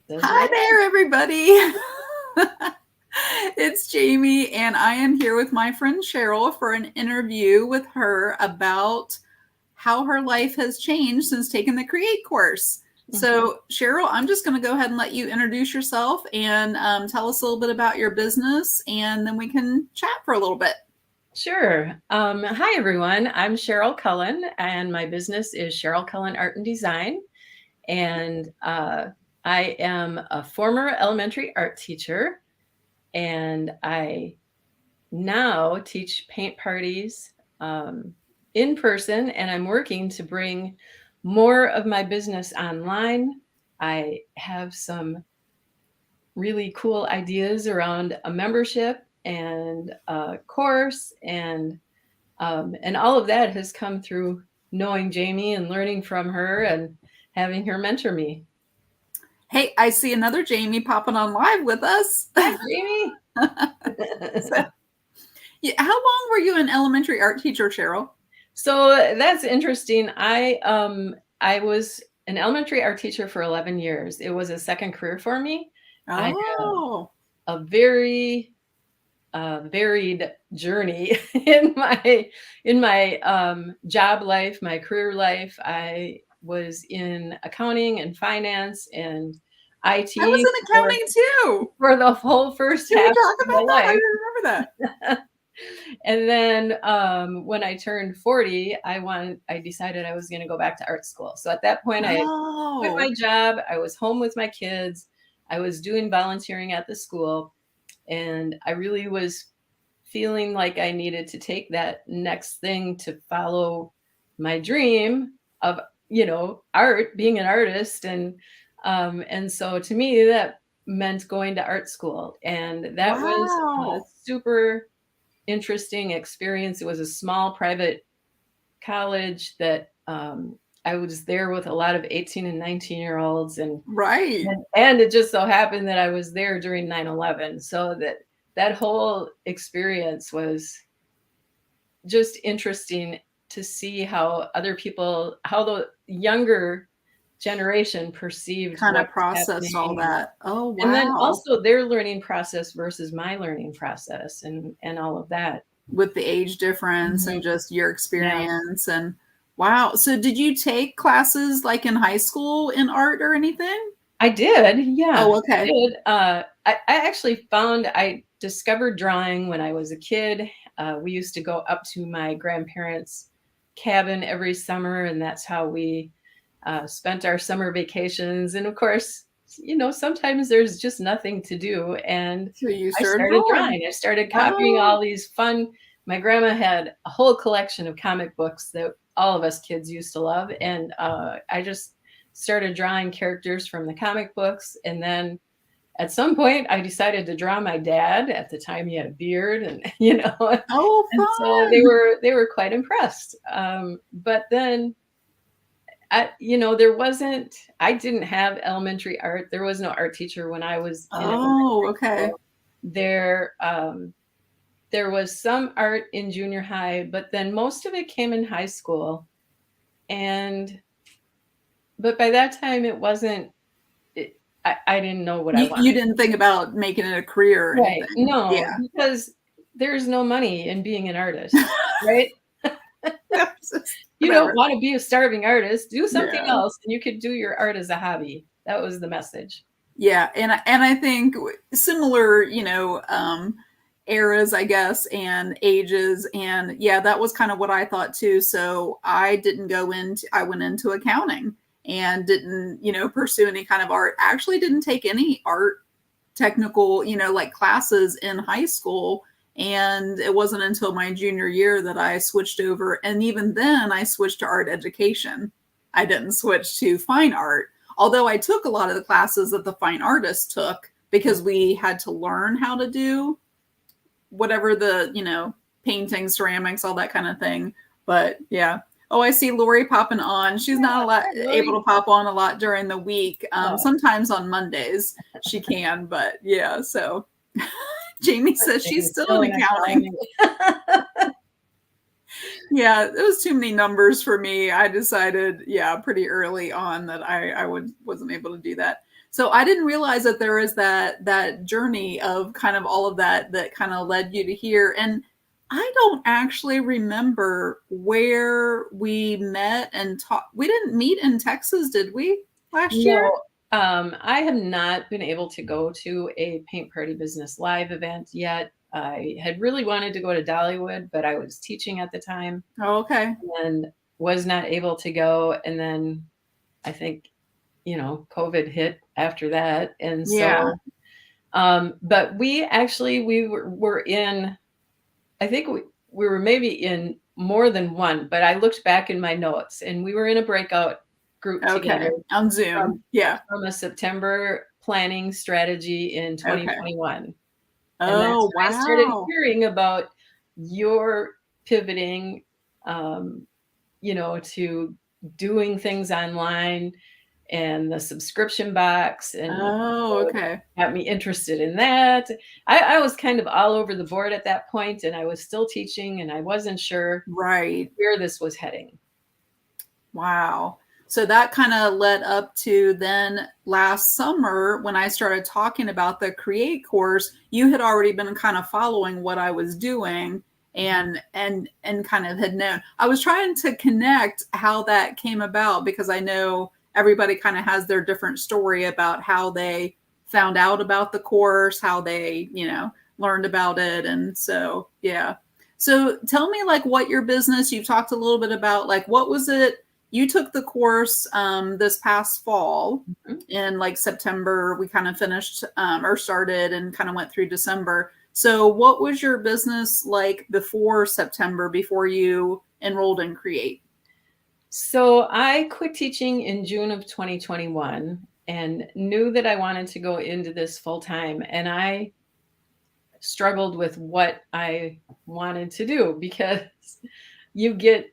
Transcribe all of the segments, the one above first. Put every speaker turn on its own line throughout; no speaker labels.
Says
Hi
right.
there, everybody. It's Jamie, and I am here with my friend Sheryl for an interview with her about how her life has changed since taking the Create course. So, Sheryl, I'm just going to go ahead and let you introduce yourself and tell us a little bit about your business, and then we can chat for a little bit.
Sure. Hi, everyone. I'm Sheryl Cullen, and my business is Sheryl Cullen Art and Design. And I am a former elementary art teacher, and I now teach paint parties in person, and I'm working to bring more of my business online. I have some really cool ideas around a membership and a course, and all of that has come through knowing Jamie and learning from her and having her mentor me.
Hey, I see another Jamie popping on live with us.
Hi, Jamie.
So, yeah, how long were you an elementary art teacher, Sheryl?
So that's interesting. I was an elementary art teacher for 11 years. It was a second career for me. I
Oh,
have a very varied journey in my job life, my career life. I was in accounting and finance and
I was
IT
in accounting too.
for the whole first
Can we
half
talk
of my
about that? I
life.
remember that.
And then when I turned 40, I decided I was going to go back to art school. So at that point, I had quit
Oh,
my job. I was home with my kids. I was doing volunteering at the school, and I really was feeling like I needed to take that next thing to follow my dream of, art, being an artist. And so to me, that meant going to art school. And that was a
wow.
super interesting experience. It was a small private college that I was there with a lot of 18 and 19-year-olds,
Right.
and it just so happened that I was there during 9/11. So that whole experience was just interesting to see how other people, how the younger generation perceived
Kind
what
of
was
processed all
happening.
that. Oh,
And then
wow.
also their learning process versus my learning process and all of that.
With the age difference
Mhm.
and just your
Yeah,
experience. And wow. So, did you take classes like in high school in art or anything?
I did. Yeah,
Oh,
I
okay.
did. I actually I discovered drawing when I was a kid. We used to go up to my grandparents' cabin every summer, and that's how we spent our summer vacations. And of course, sometimes there's just nothing to do. And
So, you
I
started
started
drawing.
drawing. I started copying
Oh,
all these fun. My grandma had a whole collection of comic books that all of us kids used to love. And I just started drawing characters from the comic books. And then at some point, I decided to draw my dad. At the time, he had a beard, and
oh,
and so they
fun.
were quite impressed. But then there wasn't, I didn't have elementary art. There was no art teacher when I was in
Oh,
elementary
okay.
school. There was some art in junior high, but then most of it came in high school. And, but by that time, it wasn't, it, I didn't know what I
You
wanted.
didn't think about making it a career or
Right.
anything.
No,
Yeah.
because there's no money in being an artist, right?
That's just
You don't
whatever.
want to be a starving artist. Do something
Yeah.
else, and you could do your art as a hobby. That was the message.
Yeah, and I think similar, eras, I guess, and ages, and yeah, that was kind of what I thought too. So I went into accounting and didn't, pursue any kind of art. Actually, didn't take any art technical, like classes in high school. And it wasn't until my junior year that I switched over. And even then, I switched to art education. I didn't switch to fine art, although I took a lot of the classes that the fine artists took because we had to learn how to do whatever painting, ceramics, all that kind of thing. But yeah. Oh, I see Lori popping on. She's not a lot
Hi,
able
Lori.
to pop on a lot during the week.
Oh,
Sometimes on Mondays she can, but yeah. So Jamie says she's
Jamie's
still in
still in
accounting.
accounting.
Yeah, it was too many numbers for me. I decided, yeah, pretty early on that I wasn't able to do that. So I didn't realize that there is that journey of kind of all of that kind of led you to here. And I don't actually remember where we met and talked. We didn't meet in Texas, did we, last year?
No, I have not been able to go to a Paint Party Business Live event yet. I had really wanted to go to Dollywood, but I was teaching at the time
Oh, okay.
and was not able to go. And then I think, COVID hit after that. And
Yeah.
so, but we were in, I think we were maybe in more than one, but I looked back in my notes and we were in a breakout group together
Okay. On Zoom.
from,
Yeah.
from a September planning strategy in
Okay.
2021. And that's
Oh,
when I started
wow.
hearing about your pivoting, to doing things online and the subscription box, and
Oh,
so it
okay.
got me interested in that. I was kind of all over the board at that point, and I was still teaching, and I wasn't sure
Right.
where this was heading.
Wow. So that kind of led up to then last summer when I started talking about the Create course, you had already been kind of following what I was doing and kind of had known. I was trying to connect how that came about because I know everybody kind of has their different story about how they found out about the course, how they, learned about it. And so, yeah. So tell me like what your business, you've talked a little bit about like what was it you took the course this past fall
Mhm.
in like September. We kind of finished or started and kind of went through December. So, what was your business like before September, before you enrolled in Create?
So I quit teaching in June of 2021 and knew that I wanted to go into this full time. And I struggled with what I wanted to do because you get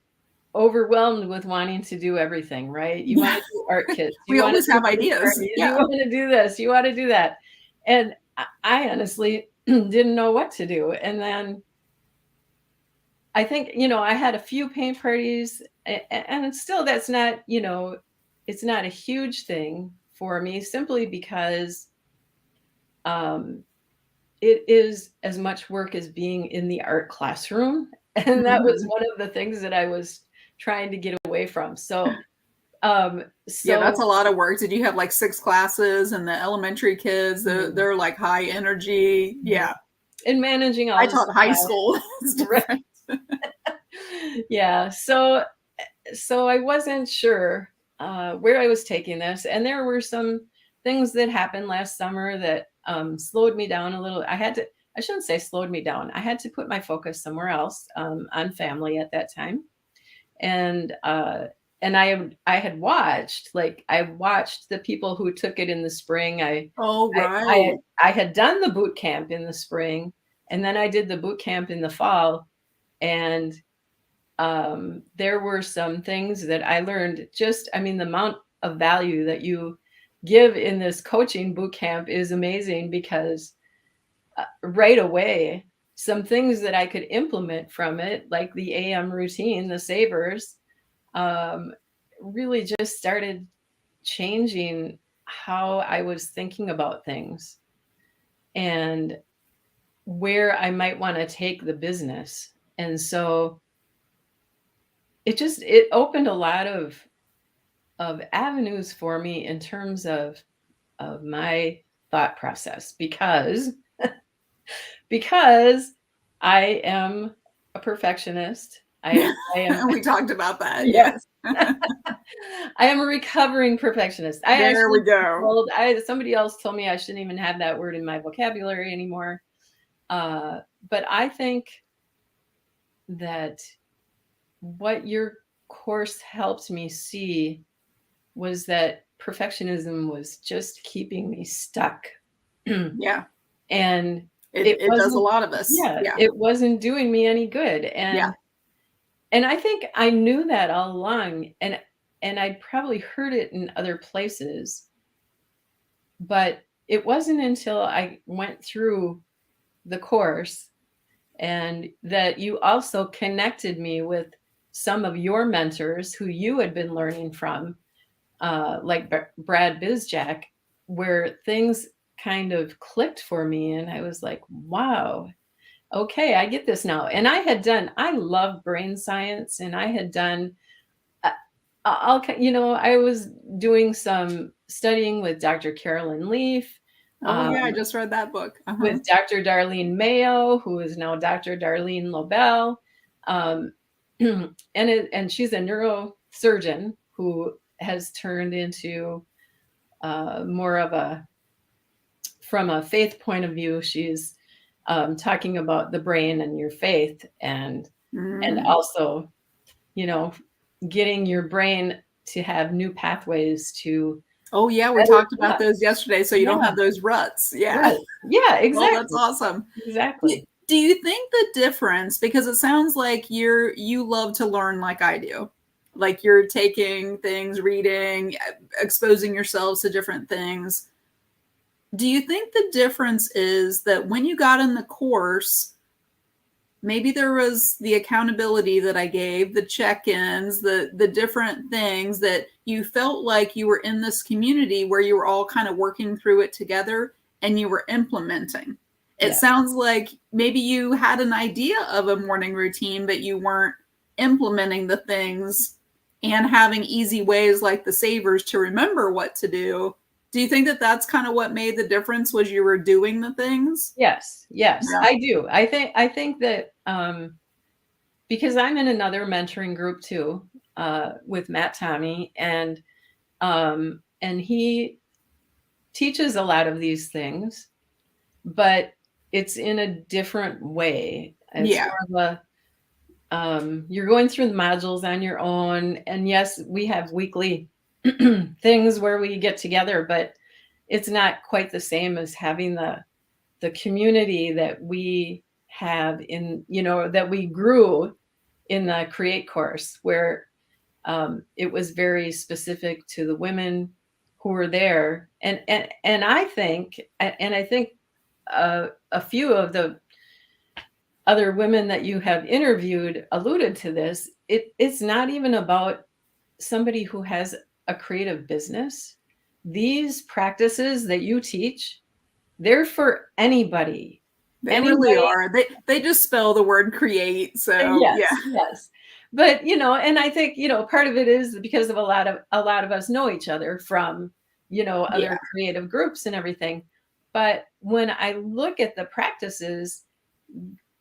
overwhelmed with wanting to do everything, right? You want
Yeah,
to do art kits, you
we
want to
always
do
have
paint
ideas.
parties, you
Yeah.
want to do this, you want to do that. And I honestly didn't know what to do. And then I think, I had a few paint parties and it's still, that's not, it's not a huge thing for me simply because um, it is as much work as being in the art classroom. And that was
Mhm.
one of the things that I was trying to get away from. So,
Yeah, that's
so
a lot of work. Did you have like 6 classes and the elementary kids?
mm,
They're like high energy.
mhm.
Yeah.
And managing
I
all the
taught high
supplies,
school. It's
right?
different.
Yeah. So I wasn't sure where I was taking this, and there were some things that happened last summer that slowed me down a little. I shouldn't say slowed me down. I had to put my focus somewhere else on family at that time, and I watched the people who took it in the spring.
Oh,
I I
right.
I had done the boot camp in the spring, and then I did the boot camp in the fall, and there were some things that I learned the amount of value that you give in this coaching boot camp is amazing because right away, some things that I could implement from it, like the AM routine, the savers, um, really just started changing how I was thinking about things and where I might want to take the business. And so it opened a lot of avenues for me in terms of my thought process because I am a perfectionist. I am
We talked about that.
yeah,
Yes.
I am a recovering perfectionist. I
There we
actually
go.
somebody else told me I shouldn't even have that word in my vocabulary anymore. Uh, but I think that what your course helped me see was that perfectionism was just keeping me stuck.
Yeah.
And
It
it
it does a
wasn't
lot of us.
yeah,
Yeah.
it wasn't doing me any good,
Yeah.
and I think I knew that all along, and I'd probably heard it in other places, but it wasn't until I went through the course and that you also connected me with some of your mentors who you had been learning from, like Brad Bizjack. where things kind of clicked for me, and I was like, wow, okay, I get this now. And I love brain science, and I had done, uh, I was doing some studying with Dr. Carolyn Leaf,
Oh
um,
yeah, I just read that book. Uh-huh.
with Dr. Darlene Mayo, who is now Dr. Darlene Lobel. Um, and she's a neurosurgeon who has turned into more of a, from a faith point of view, she's talking about the brain and your faith, and
Mm.
also, you know, getting your brain to have new pathways to
Oh yeah, we
better
talked about
thought.
those yesterday, so you don't
Yeah,
have those ruts. Yeah.
right. Yeah,
Well, that's
exactly.
awesome. Do
Exactly.
do you think the difference, because it sounds like you love to learn like I do. Like you're taking things, reading, exposing yourselves to different things. Do you think the difference is that when you got in the course, maybe there was the accountability that I gave, the check-ins, the different things that you felt like you were in this community where you were all kind of working through it together and you were implementing. It
Yeah.
sounds like maybe you had an idea of a morning routine, but you weren't implementing the things and having easy ways like the savers to remember what to do. Do you think that that's kind of what made the difference, was you were doing the things?
Yes. Yes,
Yeah.
I do. I think that because I'm in another mentoring group too, with Matt Tommy, and he teaches a lot of these things, but it's in a different way. It's
Yeah.
more of a, you're going through the modules on your own. And yes, we have weekly things where we get together, but it's not quite the same as having the community that we have in, that we grew in the Create course, where it was very specific to the women who were there. And I think a few of the other women that you have interviewed alluded to this. It's not even about somebody who has a creative business. These practices that you teach, they're for anybody.
They really
Anybody.
are. They just spell the word create. So
Yes,
yeah.
yes. But, and I think, part of it is because of a lot of us know each other from,
Yeah.
other creative groups and everything. But when I look at the practices,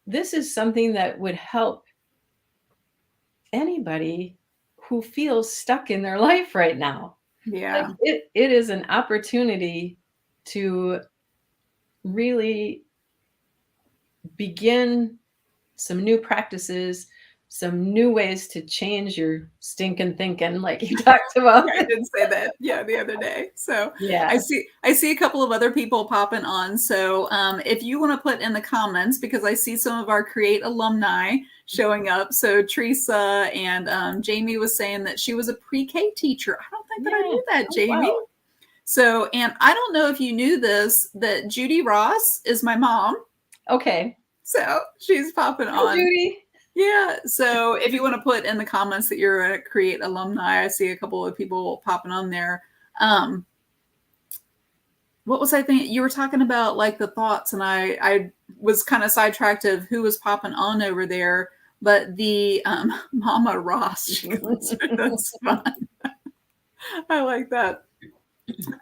this is something that would help anybody who feels stuck in their life right now. Like,
Yeah.
it is an opportunity to really begin some new practices, some new ways to change your stinking thinking, like you talked about.
Yeah, I did say that, yeah, the other day. So I
Yeah.
see I see a couple of other people popping on. So if you want to put in the comments, because I see some of our Create alumni showing up. So Teresa and Jamie was saying that she was a pre-K teacher. I don't think that I
Yeah.
knew that,
Oh,
Jamie.
wow.
So, and I don't know if you knew this, that Judy Ross is my mom.
Okay.
So she's popping
Hi,
on.
Judy.
Yeah. So if you want to put in the comments that you're a Create alumni, I see a couple of people popping on there. What was I thinking? You were talking about like the thoughts, and I was kind of sidetracked of who was popping on over there. But the Mama Ross, she calls her. That's fun. I like that.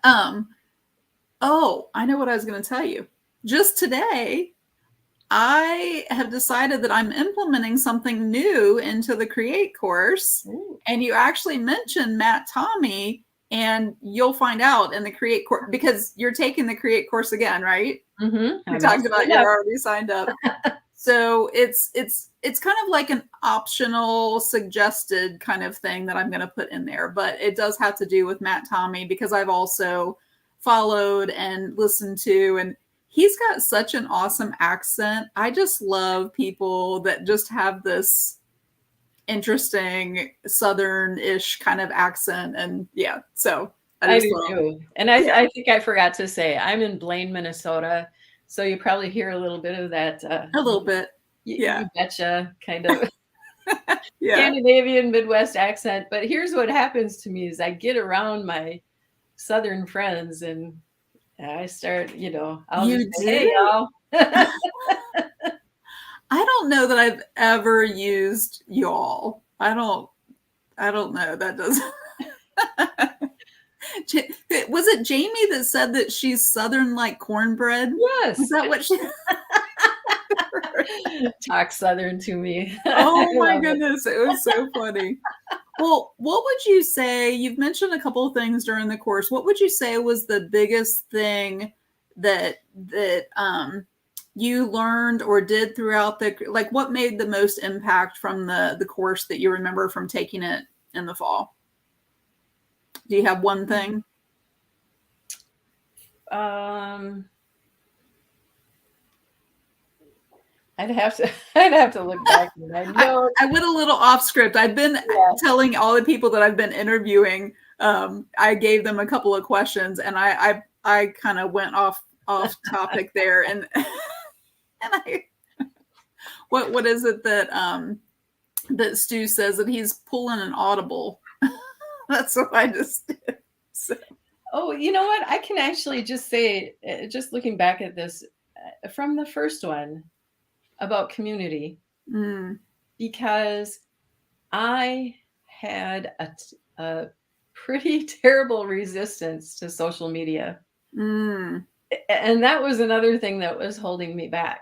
Um, oh, I know what I was going to tell you. Just today, I have decided that I'm implementing something new into the Create course.
Ooh.
And you actually mentioned Matt Tommy, and you'll find out in the Create course, because you're taking the Create course again, right?
Mm-hmm.
We
I'm all
talked about
signed
you're
up.
already signed up. So it's kind of like an optional suggested kind of thing that I'm going to put in there, but it does have to do with Matt Tommy, because I've also followed and listened to, and he's got such an awesome accent. I just love people that just have this interesting southern-ish kind of accent, and yeah, so I
I
just
do
love.
too. And I,
Yeah,
I think I forgot to say, I'm in Blaine, Minnesota. So you probably hear a little bit of that,
a little bit. Yeah,
you betcha kind of
yeah.
Scandinavian Midwest accent. But here's what happens to me is I get around my Southern friends, and I start, I'll just
You
say, hey,
do?
y'all.
I don't know that I've ever used y'all. I don't know. That doesn't. Was it Jamie that said that she's Southern like cornbread? Was
Yes.
that what she?
Talk Southern to me. I
Oh my
love it.
goodness, it was so funny. Well, what would you say? You've mentioned a couple of things during the course. What would you say was the biggest thing that you learned or did throughout the like? What made the most impact from the course that you remember from taking it in the fall? Do you have one thing?
Um, I'd have to look back at my notes.
I went a little off script. I've been
Yeah.
telling all the people that I've been interviewing. I gave them a couple of questions, and I kind of went off topic there. And and I what is it that Stu says that he's pulling an audible? That's what I just did. So,
Oh, you know what? I can actually just say, just looking back at this from the first one about community,
mm,
because I had a pretty terrible resistance to social media.
mm.
And that was another thing that was holding me back.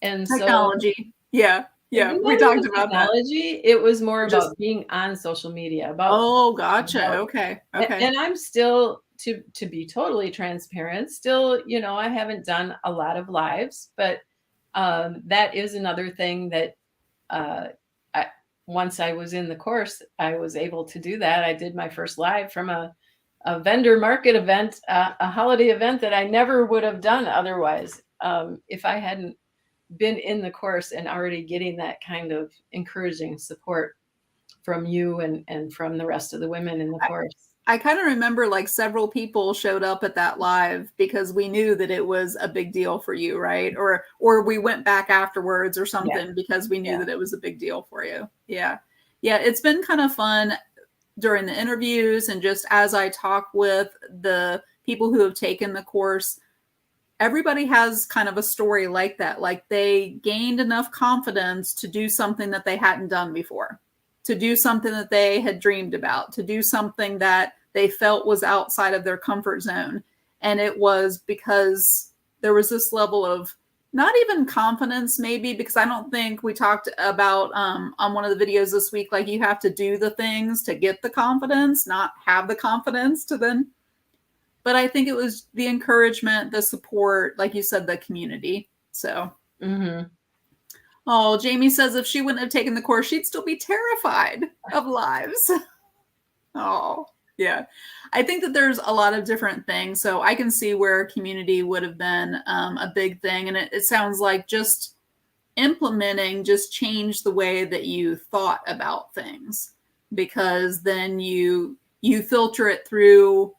And so
Technology. Yeah, yeah. We
not
talked
even
about that.
technology, it was more
Just
about being on social media, about
oh, gotcha.
about
Okay, okay.
and I'm still to be totally transparent, still, I haven't done a lot of lives, but that is another thing that uh, I, once I was in the course, I was able to do that. I did my first live from a vendor market event, a holiday event that I never would have done otherwise, if I hadn't been in the course and already getting that kind of encouraging support from you and from the rest of the women in the course.
I kind of remember like several people showed up at that live because we knew that it was a big deal for you, right? Or we went back afterwards or
Yeah,
something because we knew
yeah.
that it was a big deal for you. Yeah. Yeah, it's been kind of fun during the interviews and just as I talk with the people who have taken the course. Everybody has kind of a story like that. Like they gained enough confidence to do something that they hadn't done before, to do something that they had dreamed about, to do something that they felt was outside of their comfort zone. And it was because there was this level of not even confidence, maybe, because I don't think we talked about on one of the videos this week, like you have to do the things to get the confidence, not have the confidence to then but I think it was the encouragement, the support, like you said, the community. So,
Mm-hmm.
oh, Jamie says if she wouldn't have taken the course, she'd still be terrified of lives. Oh, yeah. I think that there's a lot of different things. So I can see where community would have been a big thing. And it sounds like just implementing just changed the way that you thought about things because then you filter it through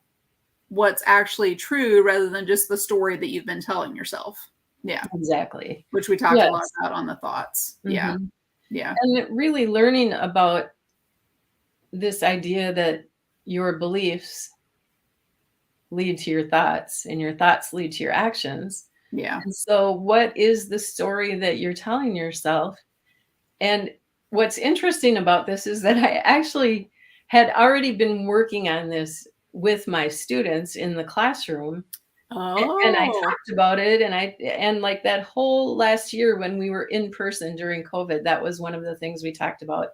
what's actually true rather than just the story that you've been telling yourself. Yeah.
Exactly.
Which we talked a lot
Yes.
about on the thoughts. Yeah.
Mm-hmm.
Yeah.
And really learning about this idea that your beliefs lead to your thoughts and your thoughts lead to your actions.
Yeah.
And so, what is the story that you're telling yourself? And what's interesting about this is that I actually had already been working on this with my students in the classroom. And I
Oh,
talked about it, and like that whole last year when we were in person during COVID, that was one of the things we talked about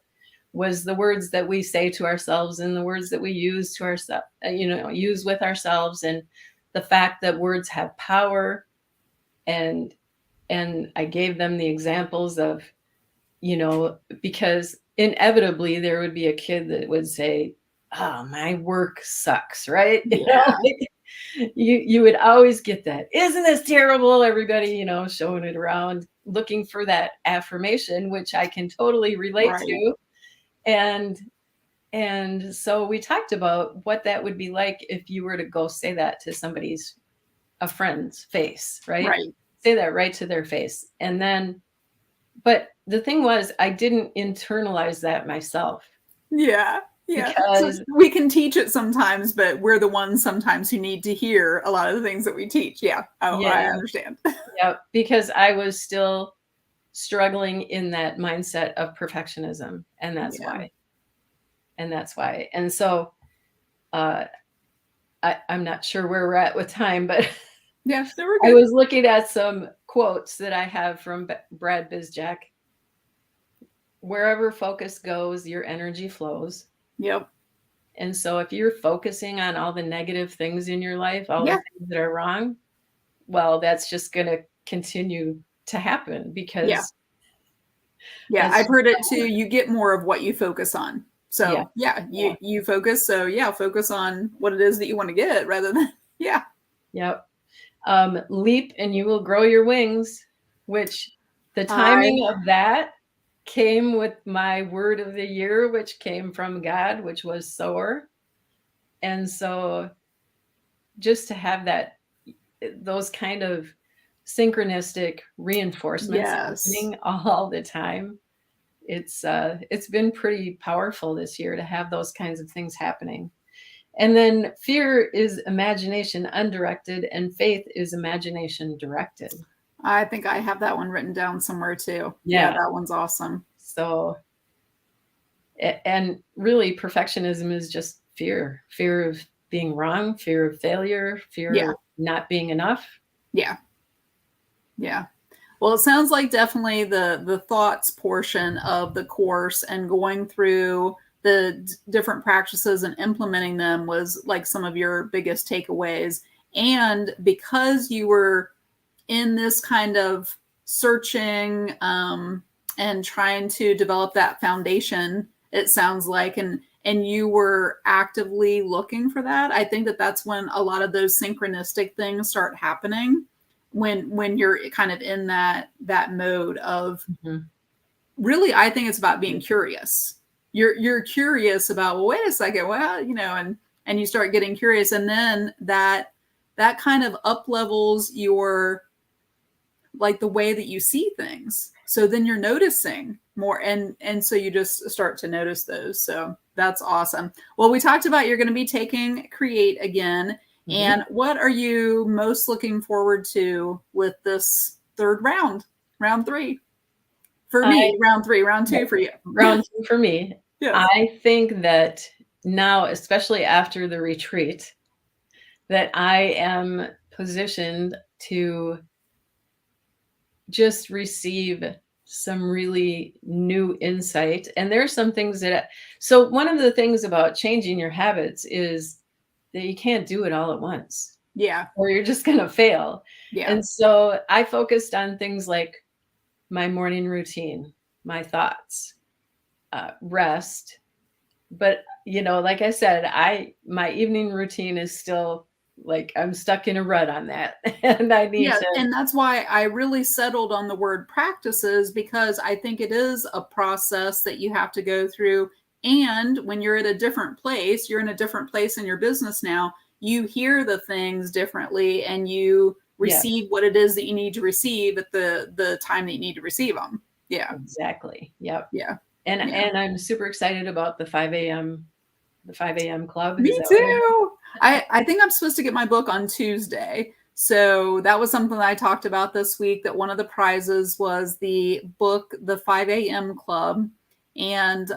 was the words that we say to ourselves and the words that we use to ourselves, use with ourselves, and the fact that words have power. And I gave them the examples of, because inevitably there would be a kid that would say, "Oh, my work sucks," right?
yeah.
You would always get that. Isn't this terrible? Everybody, showing it around, looking for that affirmation, which I can totally relate
Right.
to. And so we talked about what that would be like if you were to go say that to a friend's face, right?
Right.
Say that right to their face. And then, but the thing was, I didn't internalize that myself.
Yeah. Yeah. So
because
we can teach it sometimes, but we're the ones sometimes who need to hear a lot of the things that we teach. Yeah. Oh,
yeah,
I understand.
yeah, because I was still struggling in that mindset of perfectionism, and that's
Yeah.
why. And that's why. And so uh, I'm not sure where we're at with time, but
Yeah. So we're
I
good.
was looking at some quotes that I have from Brad Bizjack. Wherever focus goes, your energy flows.
Yep.
And so if you're focusing on all the negative things in your life, all the
Yeah.
things that are wrong, well, that's just going to continue to happen
Yeah.
because
Yeah.
that's
I've
just
heard it
how
too.
it is.
You get more of what you focus on.
Yeah.
So yeah,
Yeah.
you focus. So yeah, focus on what it is that you want to get rather than, yeah.
Yep. Leap and you will grow your wings, which the
I,
timing of that came with my word of the year, which came from God, which was sower. And so just to have that, those kind of synchronistic reinforcements
yes.
happening all the time, it's been pretty powerful this year to have those kinds of things happening. And then fear is imagination undirected, and faith is imagination directed.
I think I have that one written down somewhere too. Yeah,
Yeah.
that one's awesome.
So, and really, perfectionism is just fear of being wrong, fear of failure, fear
Yeah.
of not being enough.
Yeah. Yeah. Well, it sounds like definitely the thoughts portion of the course and going through the different practices and implementing them was like some of your biggest takeaways. And because you were in this kind of searching and trying to develop that foundation, it sounds like, and you were actively looking for that, I think that that's when a lot of those synchronistic things start happening, when you're kind of in that mode of,
Mhm.
really, I think it's about being curious. You're curious about, well, wait a second, well, and you start getting curious, and then that kind of up levels your, like, the way that you see things. So then you're noticing more, and so you just start to notice those. So that's awesome. Well, we talked about you're going to be taking Create again.
Mhm.
And what are you most looking forward to with this third round 3? For
I
me, round 3, round 2 for you.
round two for me.
Yes.
I think that now, especially after the retreat, that I am positioned to just receive some really new insight. And there's some things that, so one of the things about changing your habits is that you can't do it all at once
Yeah.
or you're just going to fail.
Yeah.
And so I focused on things like my morning routine, my thoughts, rest. But like I said, my evening routine is still like I'm stuck in a rut on that, and I need
Yeah,
to.
and that's why I really settled on the word practices, because I think it is a process that you have to go through. And when you're at a different place, you're in a different place in your business now, you hear the things differently and you
Yes,
receive what it is that you need to receive at the time that you need to receive them. Yeah.
exactly. Yep.
Yeah.
And
Yeah.
and I'm super excited about the 5 a.m. club. Is
Me
that what I heard?
too. I think I'm supposed to get my book on Tuesday. So that was something that I talked about this week, that one of the prizes was the book, The 5 a.m. Club. And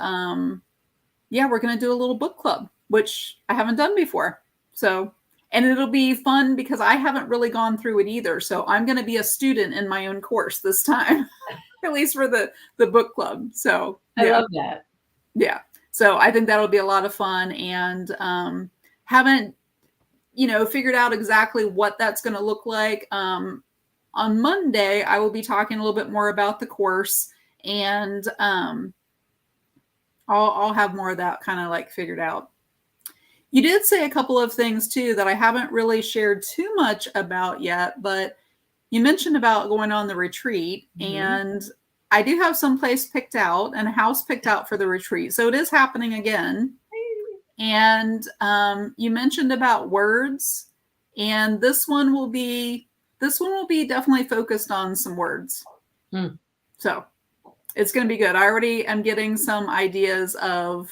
yeah, we're going to do a little book club, which I haven't done before. So, and it'll be fun because I haven't really gone through it either. So I'm going to be a student in my own course this time, at least for the book club. So
I
yeah.
love that.
Yeah. So I think that'll be a lot of fun, and haven't, figured out exactly what that's going to look like. On Monday, I will be talking a little bit more about the course, and I'll have more of that kind of like figured out. You did say a couple of things too that I haven't really shared too much about yet, but you mentioned about going on the retreat,
Mhm.
and I do have some place picked out and a house picked out for the retreat. So it is happening again. And you mentioned about words, and this one will be definitely focused on some words.
Hmm.
So it's going to be good. I already am getting some ideas of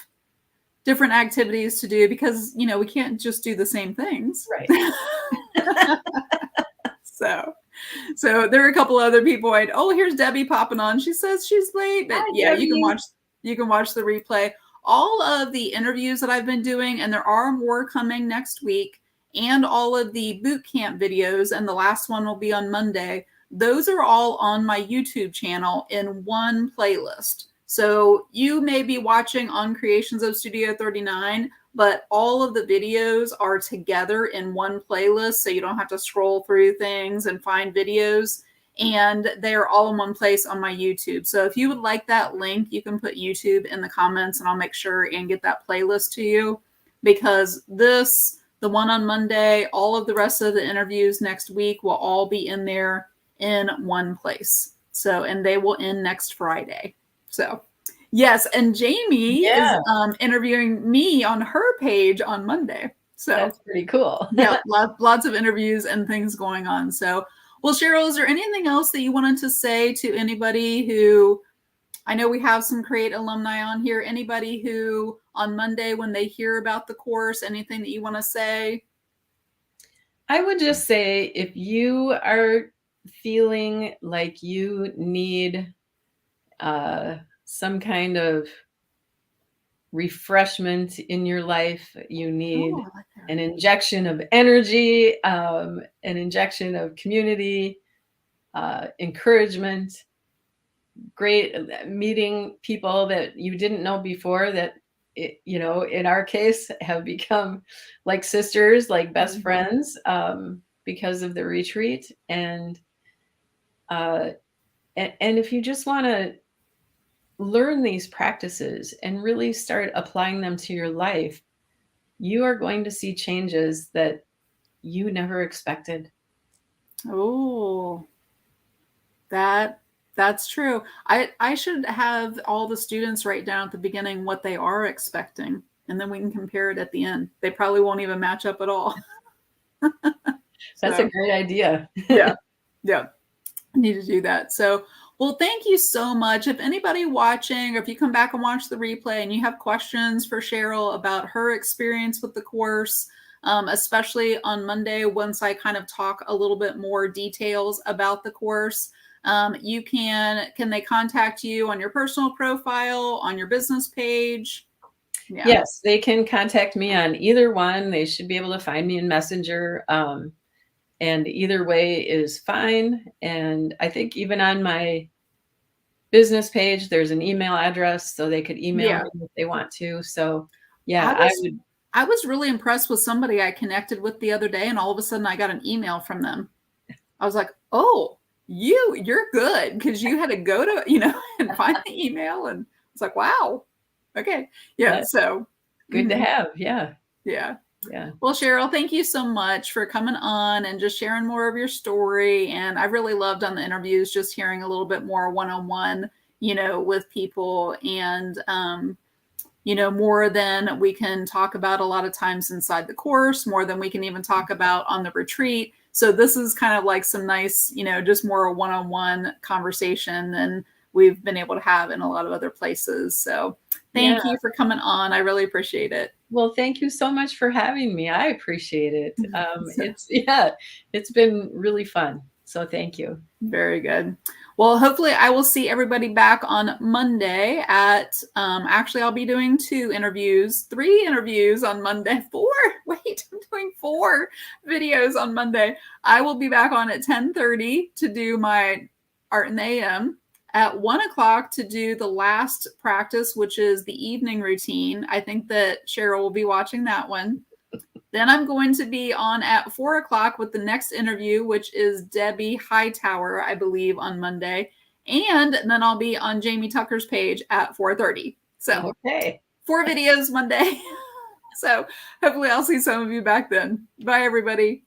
different activities to do because, you know, we can't just do the same things.
Right.
So there are a couple other people. Here's Debbie popping on. She says she's late, but
Hi,
yeah,
Debbie.
you can watch the replay. All of the interviews that I've been doing, and there are more coming next week, and all of the boot camp videos, and the last one will be on Monday. Those are all on my YouTube channel in one playlist. So you may be watching on Creations of Studio 39, but all of the videos are together in one playlist, so you don't have to scroll through things and find videos, and they're all in one place on my YouTube. So if you would like that link, you can put YouTube in the comments and I'll make sure and get that playlist to you, because the one on Monday, all of the rest of the interviews next week will all be in there in one place. So, and they will end next Friday. So yes, and Jamie is interviewing me on her page on Monday. So
that's pretty cool.
Yeah, lots of interviews and things going on. So, well, Sheryl, is there anything else that you wanted to say to anybody who, I know we have some Create alumni on here, anybody who on Monday when they hear about the course, anything that you want to say?
I would just say if you are feeling like you need some kind of refreshment in your life, you need an injection of energy, an injection of community, encouragement, great meeting people that you didn't know before that, you know, in our case have become like sisters, like best friends, because of the retreat. And if you just want to learn these practices and really start applying them to your life, you are going to see changes that you never expected.
Oh, that's true. I should have all the students write down at the beginning what they are expecting, and then we can compare it at the end. They probably won't even match up at all.
That's a great idea.
Yeah. I need to do that. So, well, thank you so much. If anybody watching, or if you come back and watch the replay and you have questions for Sheryl about her experience with the course, especially on Monday, once I kind of talk a little bit more details about the course, can they contact you on your personal profile, on your business page?
Yeah. Yes, they can contact me on either one. They should be able to find me in Messenger. And either way is fine. And I think even on my business page, there's an email address, so they could email me if they want to. So yeah,
I was really impressed with somebody I connected with the other day, and all of a sudden I got an email from them. I was like, oh, you're good, because you had to go to, you know, and find the email, and it's like, wow. Okay. Yeah. That's so
good to have. Yeah.
Yeah. Well, Sheryl, thank you so much for coming on and just sharing more of your story. And I really loved on the interviews just hearing a little bit more one-on-one, you know, with people, and, you know, more than we can talk about a lot of times inside the course, more than we can even talk about on the retreat. So this is kind of like some nice, you know, just more one-on-one conversation than we've been able to have in a lot of other places. So thank you for coming on. I really appreciate it.
Well, thank you so much for having me. I appreciate it. It's been really fun. So thank you.
Very good. Well, hopefully I will see everybody back on Monday at, actually I'll be doing 3 interviews on Monday. 4, wait, I'm doing 4 videos on Monday. I will be back on at 10:30 to do my Art in the AM. At 1 o'clock to do the last practice, which is the evening routine. I think that Sheryl will be watching that one. Then I'm going to be on at 4 o'clock with the next interview, which is Debbie Hightower, I believe, on Monday. And then I'll be on Jamie Tucker's page at 4:30. So 4 videos Monday. So hopefully I'll see some of you back then. Bye, everybody.